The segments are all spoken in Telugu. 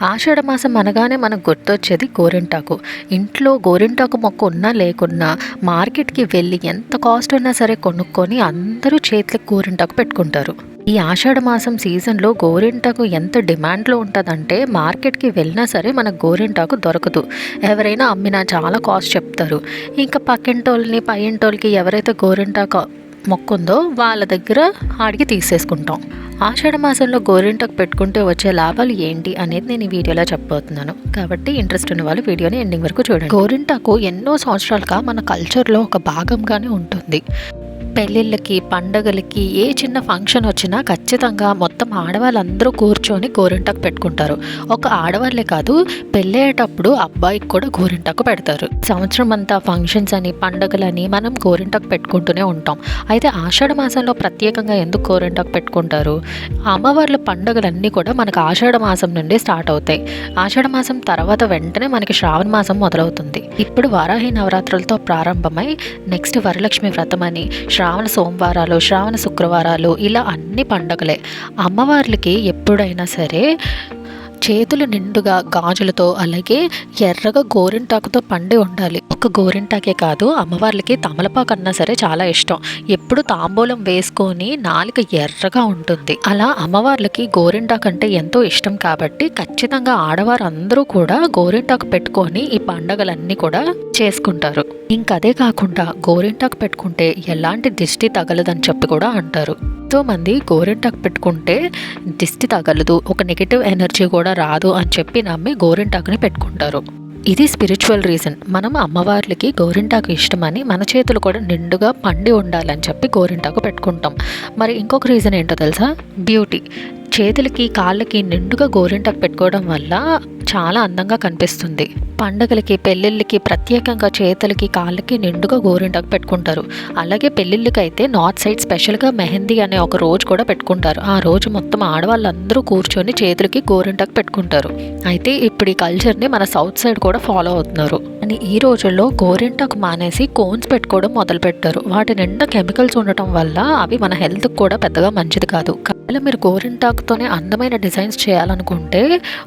ఆషాఢ మాసం అనగానే మనకు గుర్తొచ్చేది గోరింటాకు. ఇంట్లో గోరింటాకు మొక్క ఉన్నా లేకున్నా మార్కెట్‌కి వెళ్ళి ఎంత కాస్ట్ ఉన్నా సరే కొనుక్కొని అందరూ చేతులకి గోరింటాకు పెట్టుకుంటారు. ఈ ఆషాఢ మాసం సీజన్‌లో గోరింటాకు ఎంత డిమాండ్‌లో ఉంటదంటే మార్కెట్‌కి వెళ్ళినా సరే మనకు గోరింటాకు దొరకదు. ఎవరైనా అమ్మినా చాలా కాస్ట్ చెప్తారు. ఇంకా పక్కింటోళ్ళని, పై ఇంటోళ్ళకి ఎవరైతే గోరింటాకు మొక్కుందో వాళ్ళ దగ్గర అడిగి తీసేసుకుంటాం. ఆషాఢ మాసంలో గోరింటాకు పెట్టుకుంటే వచ్చే లాభాలు ఏంటి అనేది నేను ఈ వీడియోలో చెప్పబోతున్నాను. కాబట్టి ఇంట్రెస్ట్ ఉన్న వాళ్ళు వీడియోని ఎండింగ్ వరకు చూడండి. గోరింటాకు ఎన్నో సంవత్సరాలుగా మన కల్చర్లో ఒక భాగంగానే ఉంటుంది. పెళ్ళిళ్ళకి, పండగలకి ఏ చిన్న ఫంక్షన్ వచ్చినా ఖచ్చితంగా మొత్తం ఆడవాళ్ళందరూ కూర్చొని గోరింటాకు పెట్టుకుంటారు. ఒక ఆడవాళ్ళే కాదు, పెళ్ళయ్యేటప్పుడు అబ్బాయికి కూడా గోరింటాకు పెడతారు. సంవత్సరం అంతా ఫంక్షన్స్ అని, పండగలని మనం గోరింటాకు పెట్టుకుంటూనే ఉంటాం. అయితే ఆషాఢ మాసంలో ప్రత్యేకంగా ఎందుకు గోరింటాకు పెట్టుకుంటారు? అమ్మవార్ల పండుగలన్నీ కూడా మనకు ఆషాఢ మాసం నుండి స్టార్ట్ అవుతాయి. ఆషాఢ మాసం తర్వాత వెంటనే మనకి శ్రావణ మాసం మొదలవుతుంది. ఇప్పుడు వారాహి నవరాత్రులతో ప్రారంభమై నెక్స్ట్ వరలక్ష్మి వ్రతం అని, శ్రావణ సోమవారాలు, శ్రావణ శుక్రవారాలు, ఇలా అన్ని పండగలే. అమ్మవార్లకి ఎప్పుడైనా సరే చేతులు నిండుగా గాజులతో, అలాగే ఎర్రగా గోరింటాకుతో పండి ఉండాలి. ఒక గోరింటాకే కాదు, అమ్మవార్లకి తమలపాకు అన్నా సరే చాలా ఇష్టం. ఎప్పుడు తాంబూలం వేసుకొని నాలుక ఎర్రగా ఉంటుంది. అలా అమ్మవార్లకి గోరింటాకు అంటే ఎంతో ఇష్టం కాబట్టి ఖచ్చితంగా ఆడవారు అందరూ కూడా గోరింటాకు పెట్టుకొని ఈ పండగలన్నీ కూడా చేసుకుంటారు. ఇంకదే కాకుండా గోరింటాకు పెట్టుకుంటే ఎలాంటి దిష్టి తగలదని చెప్పి కూడా అంటారు. ఎంతో మంది గోరింటాకు పెట్టుకుంటే దిష్టి తగలదు, ఒక నెగిటివ్ ఎనర్జీ కూడా రాదు అని చెప్పి నమ్మి గోరింటాకుని పెట్టుకుంటారు. ఇది స్పిరిచువల్ రీజన్. మనం అమ్మవార్లకి గోరింటాకు ఇష్టమని మన చేతులు కూడా నిండుగా పండి ఉండాలని చెప్పి గోరింటాకు పెట్టుకుంటాం. మరి ఇంకొక రీజన్ ఏంటో తెలుసా? బ్యూటీ. చేతులకి, కాళ్ళకి నిండుగా గోరింటాకు పెట్టుకోవడం వల్ల చాలా అందంగా కనిపిస్తుంది. పండగలకి, పెళ్ళిళ్ళకి ప్రత్యేకంగా చేతులకి, కాళ్ళకి నిండుగా గోరింటాకు పెట్టుకుంటారు. అలాగే పెళ్ళిళ్ళకి అయితే నార్త్ సైడ్ స్పెషల్గా మెహందీ అనే ఒక రోజు కూడా పెట్టుకుంటారు. ఆ రోజు మొత్తం ఆడవాళ్ళందరూ కూర్చొని చేతులకి గోరింటాకు పెట్టుకుంటారు. అయితే ఇప్పుడు ఈ కల్చర్ని మన సౌత్ సైడ్ కూడా ఫాలో అవుతున్నారు. అని ఈ రోజుల్లో గోరింటాకు మానేసి కోన్స్ పెట్టుకోవడం మొదలుపెట్టారు. వాటి నిండా కెమికల్స్ ఉండటం వల్ల అవి మన హెల్త్కి కూడా పెద్దగా మంచిది కాదు. అలా మీరు గోరింటాకుతోనే అందమైన డిజైన్స్ చేయాలనుకుంటే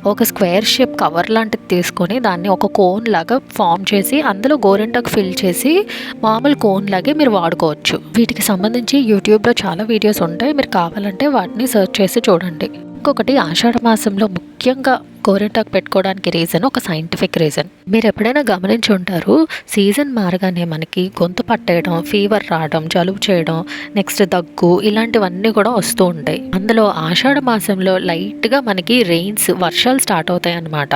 ఒక స్క్వేర్ షేప్ కవర్ లాంటిది తీసుకొని దాన్ని ఒక కోన్ లాగా ఫామ్ చేసి అందులో గోరింటాకు ఫిల్ చేసి మామూలు కోన్ లాగే మీరు వాడుకోవచ్చు. వీటికి సంబంధించి యూట్యూబ్లో చాలా వీడియోస్ ఉంటాయి, మీరు కావాలంటే వాటిని సెర్చ్ చేసి చూడండి. ఇంకొకటి, ఆషాఢ మాసంలో ముఖ్యంగా గోరింటాకు పెట్టుకోవడానికి రీజన్ ఒక సైంటిఫిక్ రీజన్. మీరు ఎప్పుడైనా గమనించి ఉంటారు, సీజన్ మారగానే మనకి గొంతు పట్టేయడం, ఫీవర్ రావడం, జలుబు చేయడం, నెక్స్ట్ దగ్గు, ఇలాంటివన్నీ కూడా వస్తూ ఉంటాయి. అందులో ఆషాఢ మాసంలో లైట్గా మనకి వర్షాలు స్టార్ట్ అవుతాయి అన్నమాట.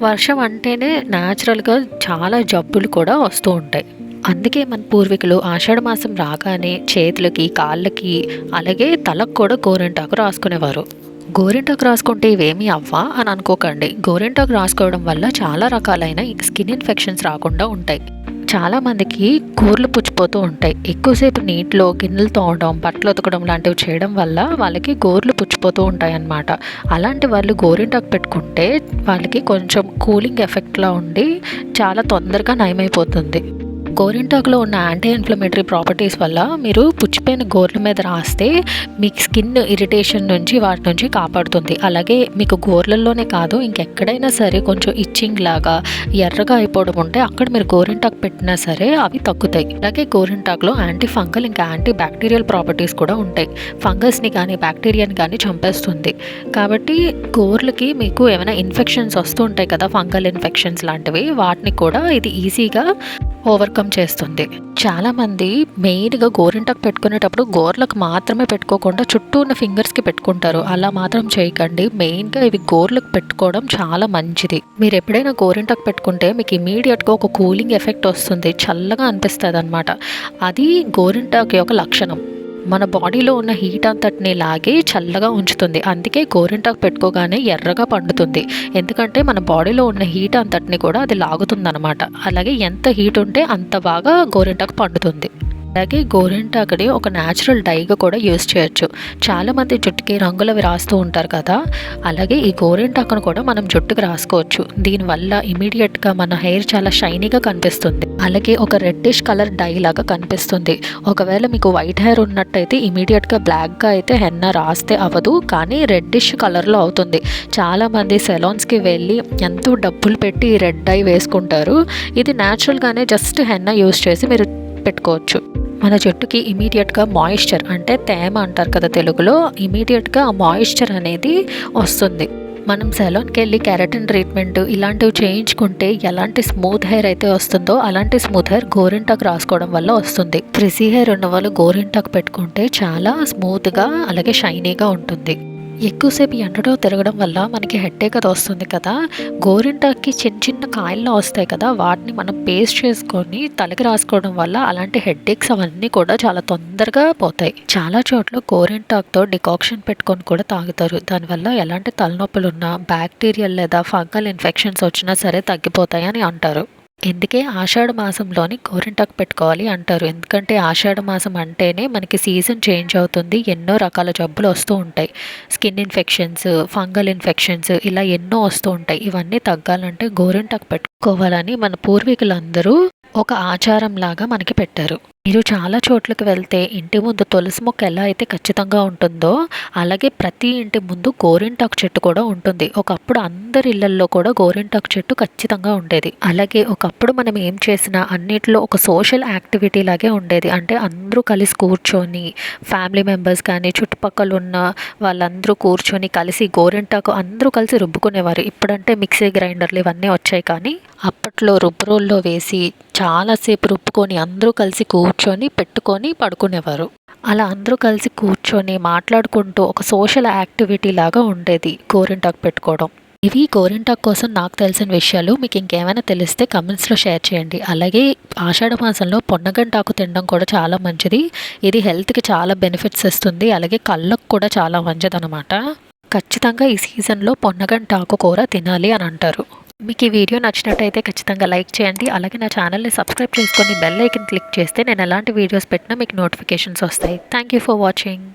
వర్షం అంటేనే న్యాచురల్గా చాలా జబ్బులు కూడా వస్తూ ఉంటాయి. అందుకే మన పూర్వీకులు ఆషాఢ మాసం రాగానే చేతులకి, కాళ్ళకి, అలాగే తలకు కూడా గోరింటాకు రాసుకునేవారు. గోరింటాకు రాసుకుంటే ఇవేమీ అవ్వా అని అనుకోకండి. గోరింటాకు రాసుకోవడం వల్ల చాలా రకాలైన స్కిన్ ఇన్ఫెక్షన్స్ రాకుండా ఉంటాయి. చాలామందికి గోర్లు పుచ్చిపోతూ ఉంటాయి. ఎక్కువసేపు నీటిలో గిన్నెలు తోమడం, బట్టలు ఉతకడం లాంటివి చేయడం వల్ల వాళ్ళకి గోర్లు పుచ్చిపోతూ ఉంటాయి అన్నమాట. అలాంటి వాళ్ళు గోరింటాకు పెట్టుకుంటే వాళ్ళకి కొంచెం కూలింగ్ ఎఫెక్ట్లా ఉండి చాలా తొందరగా నయమైపోతుంది. గోరింటాకులో ఉన్న యాంటీ ఇన్ఫ్లమేటరీ ప్రాపర్టీస్ వల్ల మీరు పుచ్చిపోయిన గోర్ల మీద రాస్తే మీకు స్కిన్ ఇరిటేషన్ నుంచి వాటి నుంచి కాపాడుతుంది. అలాగే మీకు గోర్లలోనే కాదు, ఇంకెక్కడైనా సరే కొంచెం ఇచ్చింగ్ లాగా ఎర్రగా అయిపోవడం ఉంటే అక్కడ మీరు గోరింటాకు పెట్టినా సరే అవి తగ్గుతాయి. అలాగే గోరింటాకులో యాంటీ ఫంగల్ ఇంకా యాంటీ బ్యాక్టీరియల్ ప్రాపర్టీస్ కూడా ఉంటాయి. ఫంగస్ని కానీ బ్యాక్టీరియాని కానీ చంపేస్తుంది. కాబట్టి గోర్లకి మీకు ఏమైనా ఇన్ఫెక్షన్స్ వస్తూ ఉంటాయి కదా, ఫంగల్ ఇన్ఫెక్షన్స్ లాంటివి, వాటిని కూడా ఇది ఈజీగా ఓవర్కమ్ చేస్తుంది. చాలామంది మెయిన్గా గోరింటాకు పెట్టుకునేటప్పుడు గోర్లకు మాత్రమే పెట్టుకోకుండా చుట్టూ ఉన్న ఫింగర్స్కి పెట్టుకుంటారు. అలా మాత్రం చేయకండి. మెయిన్గా ఇవి గోర్లకు పెట్టుకోవడం చాలా మంచిది. మీరు ఎప్పుడైనా గోరింటాకు పెట్టుకుంటే మీకు ఇమీడియట్గా ఒక కూలింగ్ ఎఫెక్ట్ వస్తుంది, చల్లగా అనిపిస్తుంది అన్నమాట. అది గోరింటాకు యొక్క లక్షణం. మన బాడీలో ఉన్న హీట్ అంతటిని లాగి చల్లగా ఉంచుతుంది. అందుకే గోరింటాకు పెట్టుకోగానే ఎర్రగా పండుతుంది. ఎందుకంటే మన బాడీలో ఉన్న హీట్ అంతటిని కూడా అది లాగుతుంది అనమాట. అలాగే ఎంత హీట్ ఉంటే అంత బాగా గోరింటాకు పండుతుంది. అలాగే గోరింటాకుని ఒక న్యాచురల్ డైగా కూడా యూస్ చేయొచ్చు. చాలామంది జుట్టుకి రంగులవి రాస్తూ ఉంటారు కదా, అలాగే ఈ గోరింటాకును కూడా మనం జుట్టుకి రాసుకోవచ్చు. దీనివల్ల ఇమీడియట్గా మన హెయిర్ చాలా షైనీగా కనిపిస్తుంది. అలాగే ఒక రెడ్డిష్ కలర్ డై లాగా కనిపిస్తుంది. ఒకవేళ మీకు వైట్ హెయిర్ ఉన్నట్టయితే ఇమీడియట్గా బ్లాక్గా అయితే హెన్నా రాస్తే అవ్వదు, కానీ రెడ్డిష్ కలర్లో అవుతుంది. చాలామంది సెలాన్స్కి వెళ్ళి ఎంతో డబ్బులు పెట్టి ఈ రెడ్ డై వేసుకుంటారు. ఇది న్యాచురల్గానే జస్ట్ హెన్నా యూస్ చేసి మీరు పెట్టుకోవచ్చు. మన జుట్టుకి ఇమీడియట్గా మాయిశ్చర్, అంటే తేమ అంటారు కదా తెలుగులో, ఇమీడియట్గా ఆ మాయిశ్చర్ అనేది వస్తుంది. మనం సెలాన్కి వెళ్ళి కెరటిన్ ట్రీట్మెంట్ ఇలాంటివి చేయించుకుంటే ఎలాంటి స్మూత్ హెయిర్ అయితే వస్తుందో అలాంటి స్మూత్ హెయిర్ గోరింటాకు రాసుకోవడం వల్ల వస్తుంది. ఫ్రిజీ హెయిర్ ఉన్న వాళ్ళు గోరింటాకు పెట్టుకుంటే చాలా స్మూత్గా అలాగే షైనీగా ఉంటుంది. ఎక్కువసేపు ఎండలో తిరగడం వల్ల మనకి హెడేక్ అది వస్తుంది కదా, గోరింటాకి చిన్న చిన్న కాయల్లో వస్తాయి కదా, వాటిని మనం పేస్ట్ చేసుకొని తలకి రాసుకోవడం వల్ల అలాంటి హెడేక్స్ అవన్నీ కూడా చాలా తొందరగా పోతాయి. చాలా చోట్ల గోరింటాకుతో డికాక్షన్ పెట్టుకొని కూడా తాగుతారు. దానివల్ల ఎలాంటి తలనొప్పులు ఉన్నా, బ్యాక్టీరియల్ లేదా ఫంగల్ ఇన్ఫెక్షన్స్ వచ్చినా సరే తగ్గిపోతాయి అని అంటారు. ఎందుకే ఆషాఢ మాసంలోని గోరింటాకు పెట్టుకోవాలి అంటారు. ఎందుకంటే ఆషాఢ మాసం అంటేనే మనకి సీజన్ చేంజ్ అవుతుంది, ఎన్నో రకాల జబ్బులు వస్తూ ఉంటాయి. స్కిన్ ఇన్ఫెక్షన్స్, ఫంగల్ ఇన్ఫెక్షన్స్ ఇలా ఎన్నో వస్తూ ఉంటాయి. ఇవన్నీ తగ్గాలంటే గోరింటాకు పెట్టుకోవాలని మన పూర్వీకులందరూ ఒక ఆచారం లాగా మనకి పెట్టారు. మీరు చాలా చోట్లకి వెళ్తే ఇంటి ముందు తులసి మొక్క ఎలా అయితే ఖచ్చితంగా ఉంటుందో అలాగే ప్రతి ఇంటి ముందు గోరింటాకు చెట్టు కూడా ఉంటుంది. ఒకప్పుడు అందరి ఇళ్లల్లో కూడా గోరింటాకు చెట్టు ఖచ్చితంగా ఉండేది. అలాగే ఒకప్పుడు మనం ఏం చేసినా అన్నిట్లో ఒక సోషల్ యాక్టివిటీ లాగే ఉండేది. అంటే అందరూ కలిసి కూర్చొని, ఫ్యామిలీ మెంబర్స్ కానీ చుట్టుపక్కల ఉన్న వాళ్ళందరూ కూర్చొని కలిసి గోరింటాకు అందరూ కలిసి రుబ్బుకునేవారు. ఇప్పుడంటే మిక్సీ గ్రైండర్లు ఇవన్నీ వచ్చాయి, కానీ అప్పట్లో రుబ్బురోల్లో వేసి చాలాసేపు రుబ్బుకొని అందరూ కలిసి కూర్చొని పెట్టుకొని పడుకునేవారు. అలా అందరూ కలిసి కూర్చొని మాట్లాడుకుంటూ ఒక సోషల్ యాక్టివిటీ లాగా ఉండేది గోరింటాకు పెట్టుకోవడం. ఇవి గోరింటాకు కోసం నాకు తెలిసిన విషయాలు. మీకు ఇంకేమైనా తెలిస్తే కమెంట్స్లో షేర్ చేయండి. అలాగే ఆషాఢ మాసంలో పొన్నగంటాకు తినడం కూడా చాలా మంచిది. ఇది హెల్త్కి చాలా బెనిఫిట్స్ ఇస్తుంది. అలాగే కళ్ళకు కూడా చాలా మంచిదన్నమాట. ఖచ్చితంగా ఈ సీజన్లో పొన్నగంటాకు కూర తినాలి అని అంటారు. మీకు ఈ వీడియో నచ్చినట్టయితే ఖచ్చితంగా లైక్ చేయండి. అలాగే నా ఛానల్ని సబ్స్క్రైబ్ చేసుకొని బెల్ ఐకన్ క్లిక్ చేస్తే నేను ఎలాంటి వీడియోస్ పెట్టినా మీకు నోటిఫికేషన్స్ వస్తాయి. Thank you for watching.